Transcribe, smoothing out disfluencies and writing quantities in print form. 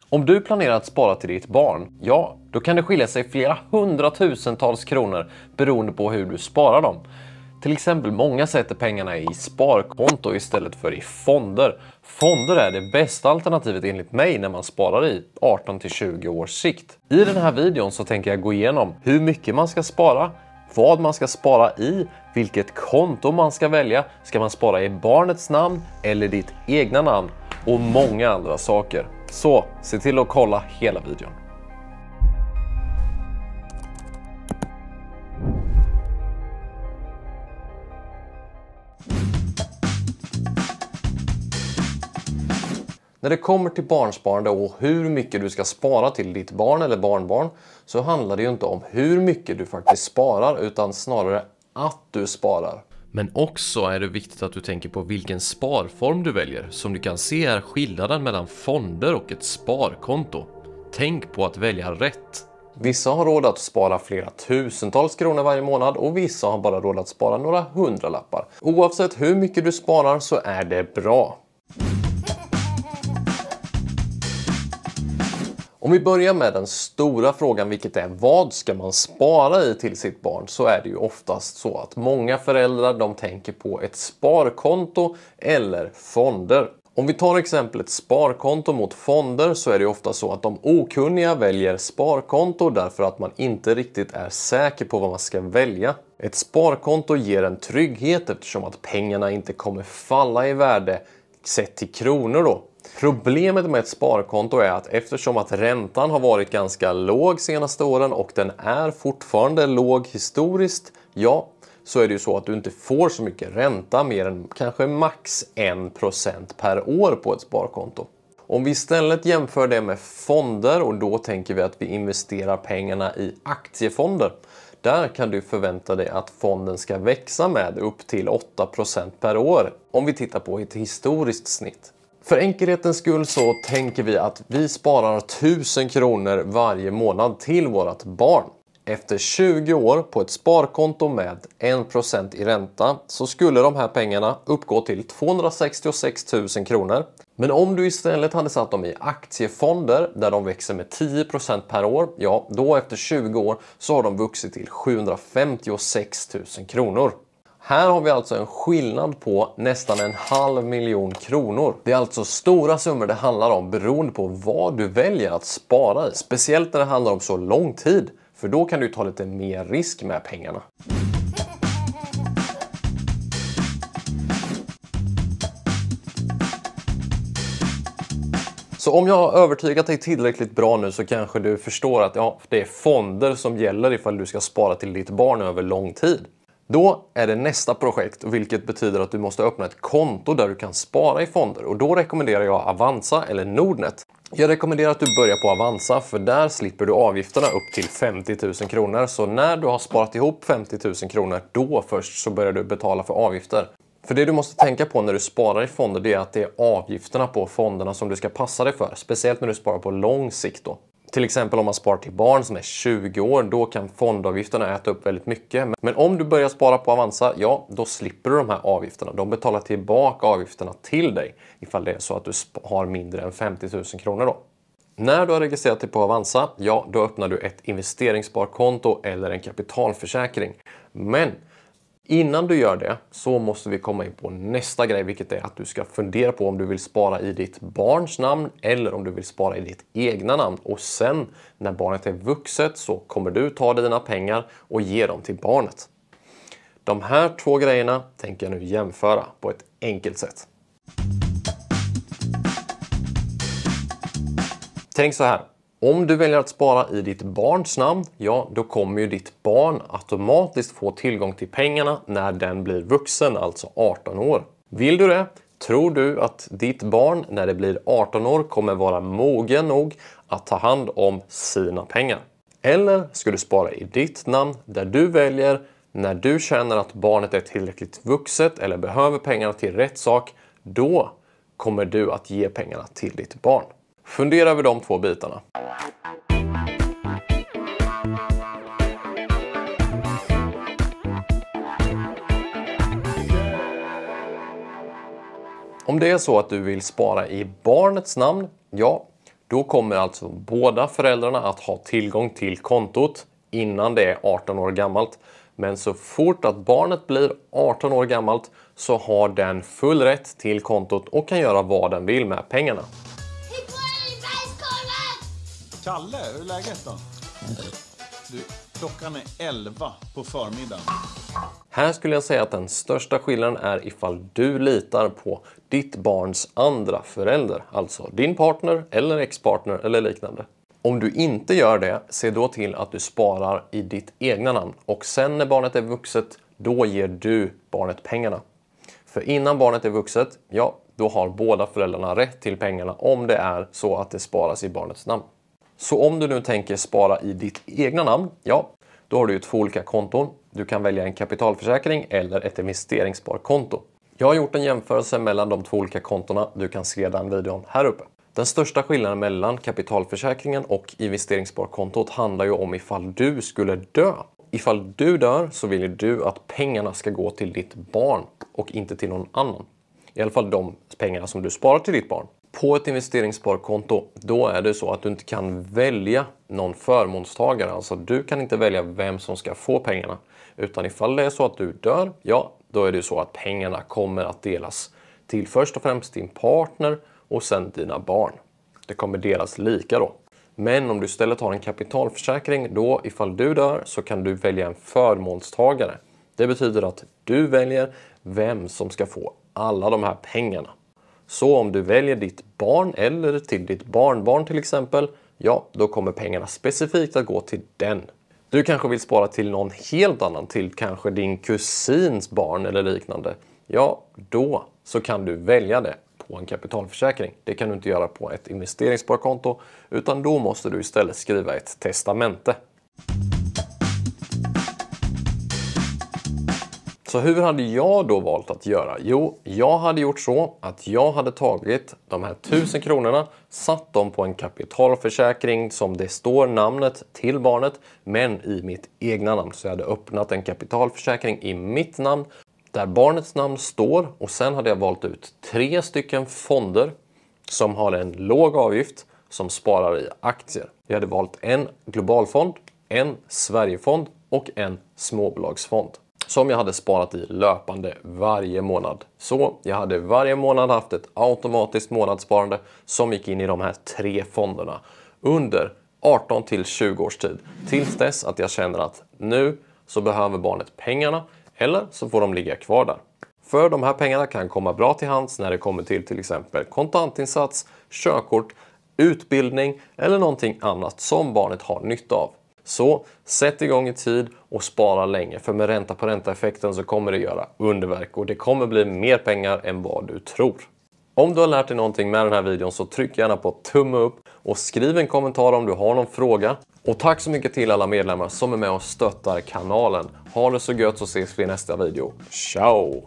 Om du planerar att spara till ditt barn, ja, då kan det skilja sig flera hundratusentals kronor beroende på hur du sparar dem. Till exempel många sätter pengarna i sparkonto istället för i fonder. Fonder är det bästa alternativet enligt mig när man sparar i 18 till 20 års sikt. I den här videon så tänker jag gå igenom hur mycket man ska spara, vad man ska spara i, vilket konto man ska välja, ska man spara i barnets namn eller ditt egna namn och många andra saker. Så se till att kolla hela videon. När det kommer till barnsparande och hur mycket du ska spara till ditt barn eller barnbarn så handlar det ju inte om hur mycket du faktiskt sparar utan snarare att du sparar. Men också är det viktigt att du tänker på vilken sparform du väljer. Som du kan se är skillnaden mellan fonder och ett sparkonto. Tänk på att välja rätt. Vissa har råd att spara flera tusentals kronor varje månad och vissa har bara råd att spara några hundralappar. Oavsett hur mycket du sparar så är det bra. Om vi börjar med den stora frågan, vilket är vad ska man spara i till sitt barn, så är det ju oftast så att många föräldrar de tänker på ett sparkonto eller fonder. Om vi tar exemplet sparkonto mot fonder så är det ofta så att de okunniga väljer sparkonto därför att man inte riktigt är säker på vad man ska välja. Ett sparkonto ger en trygghet eftersom att pengarna inte kommer falla i värde sett till kronor då. Problemet med ett sparkonto är att eftersom att räntan har varit ganska låg senaste åren och den är fortfarande låg historiskt, ja, så är det ju så att du inte får så mycket ränta mer än kanske max 1% per år på ett sparkonto. Om vi istället jämför det med fonder och då tänker vi att vi investerar pengarna i aktiefonder. Där kan du förvänta dig att fonden ska växa med upp till 8% per år om vi tittar på ett historiskt snitt. För enkelhetens skull så tänker vi att vi sparar 1000 kronor varje månad till vårt barn. Efter 20 år på ett sparkonto med 1% i ränta så skulle de här pengarna uppgå till 266 000 kronor. Men om du istället hade satt dem i aktiefonder där de växer med 10% per år, ja då efter 20 år så har de vuxit till 756 000 kronor. Här har vi alltså en skillnad på nästan 500 000 kronor. Det är alltså stora summor det handlar om beroende på vad du väljer att spara i. Speciellt när det handlar om så lång tid, för då kan du ta lite mer risk med pengarna. Så om jag har övertygat dig tillräckligt bra nu så kanske du förstår att ja, det är fonder som gäller ifall du ska spara till ditt barn över lång tid. Då är det nästa projekt, vilket betyder att du måste öppna ett konto där du kan spara i fonder. Och då rekommenderar jag Avanza eller Nordnet. Jag rekommenderar att du börjar på Avanza för där slipper du avgifterna upp till 50 000 kronor. Så när du har sparat ihop 50 000 kronor, då först så börjar du betala för avgifter. För det du måste tänka på när du sparar i fonder det är att det är avgifterna på fonderna som du ska passa dig för. Speciellt när du sparar på lång sikt då. Till exempel om man sparar till barn som är 20 år, då kan fondavgifterna äta upp väldigt mycket. Men om du börjar spara på Avanza, ja, då slipper du de här avgifterna. De betalar tillbaka avgifterna till dig ifall det är så att du har mindre än 50 000 kronor då. När du har registrerat dig på Avanza, ja, då öppnar du ett investeringssparkonto eller en kapitalförsäkring. Men innan du gör det så måste vi komma in på nästa grej, vilket är att du ska fundera på om du vill spara i ditt barns namn eller om du vill spara i ditt egna namn. Och sen när barnet är vuxet så kommer du ta dina pengar och ge dem till barnet. De här två grejerna tänker jag nu jämföra på ett enkelt sätt. Tänk så här. Om du väljer att spara i ditt barns namn, ja då kommer ju ditt barn automatiskt få tillgång till pengarna när den blir vuxen, alltså 18 år. Vill du det? Tror du att ditt barn när det blir 18 år kommer vara mogen nog att ta hand om sina pengar? Eller ska du spara i ditt namn där du väljer när du känner att barnet är tillräckligt vuxet eller behöver pengarna till rätt sak, då kommer du att ge pengarna till ditt barn. Fundera över de två bitarna. Om det är så att du vill spara i barnets namn, ja, Då kommer alltså båda föräldrarna att ha tillgång till kontot innan det är 18 år gammalt. Men så fort att barnet blir 18 år gammalt så har den full rätt till kontot och kan göra vad den vill med pengarna. Kalle, hur är läget då? Du, klockan är 11 på förmiddagen. Här skulle jag säga att den största skillnaden är ifall du litar på ditt barns andra förälder. Alltså din partner eller ex-partner eller liknande. Om du inte gör det, se då till att du sparar i ditt egna namn. Och sen när barnet är vuxet, då ger du barnet pengarna. För innan barnet är vuxet, ja, då har båda föräldrarna rätt till pengarna om det är så att det sparas i barnets namn. Så om du nu tänker spara i ditt egna namn, ja, då har du ju 2 olika konton. Du kan välja en kapitalförsäkring eller ett investeringssparkonto. Jag har gjort en jämförelse mellan de 2 olika kontona. Du kan se den videon här uppe. Den största skillnaden mellan kapitalförsäkringen och investeringssparkontot handlar ju om ifall du skulle dö. Ifall du dör så vill du att pengarna ska gå till ditt barn och inte till någon annan. I alla fall de pengarna som du sparar till ditt barn. På ett investeringssparkonto, då är det så att du inte kan välja någon förmånstagare. Alltså du kan inte välja vem som ska få pengarna. Utan ifall det är så att du dör, ja, då är det så att pengarna kommer att delas till först och främst din partner och sen dina barn. Det kommer delas lika då. Men om du istället har en kapitalförsäkring, då ifall du dör så kan du välja en förmånstagare. Det betyder att du väljer vem som ska få alla de här pengarna. Så om du väljer ditt barn eller till ditt barnbarn till exempel, ja, då kommer pengarna specifikt att gå till den. Du kanske vill spara till någon helt annan, till kanske din kusins barn eller liknande. Ja, då så kan du välja det på en kapitalförsäkring. Det kan du inte göra på ett investeringssparkonto, utan då måste du istället skriva ett testamente. Så hur hade jag då valt att göra? Jo, jag hade gjort så att jag hade tagit de här 1000 kronorna, satt dem på en kapitalförsäkring som det står namnet till barnet, men i mitt egna namn. Så jag hade öppnat en kapitalförsäkring i mitt namn, där barnets namn står, och sen hade jag valt ut 3 stycken fonder som har en låg avgift som sparar i aktier. Jag hade valt en globalfond, en Sverigefond och en småbolagsfond som jag hade sparat i löpande varje månad. Så jag hade varje månad haft ett automatiskt månadssparande som gick in i de här 3 fonderna under 18 till 20 års tid. Tills dess att jag känner att nu så behöver barnet pengarna, eller så får de ligga kvar där. För de här pengarna kan komma bra till hands när det kommer till exempel kontantinsats, körkort, utbildning eller någonting annat som barnet har nytta av. Så sätt igång i tid och spara länge, för med ränta på ränta-effekten så kommer det göra underverk och det kommer bli mer pengar än vad du tror. Om du har lärt dig någonting med den här videon så tryck gärna på tumme upp och skriv en kommentar om du har någon fråga. Och tack så mycket till alla medlemmar som är med och stöttar kanalen. Ha det så gött, så ses vi i nästa video. Ciao!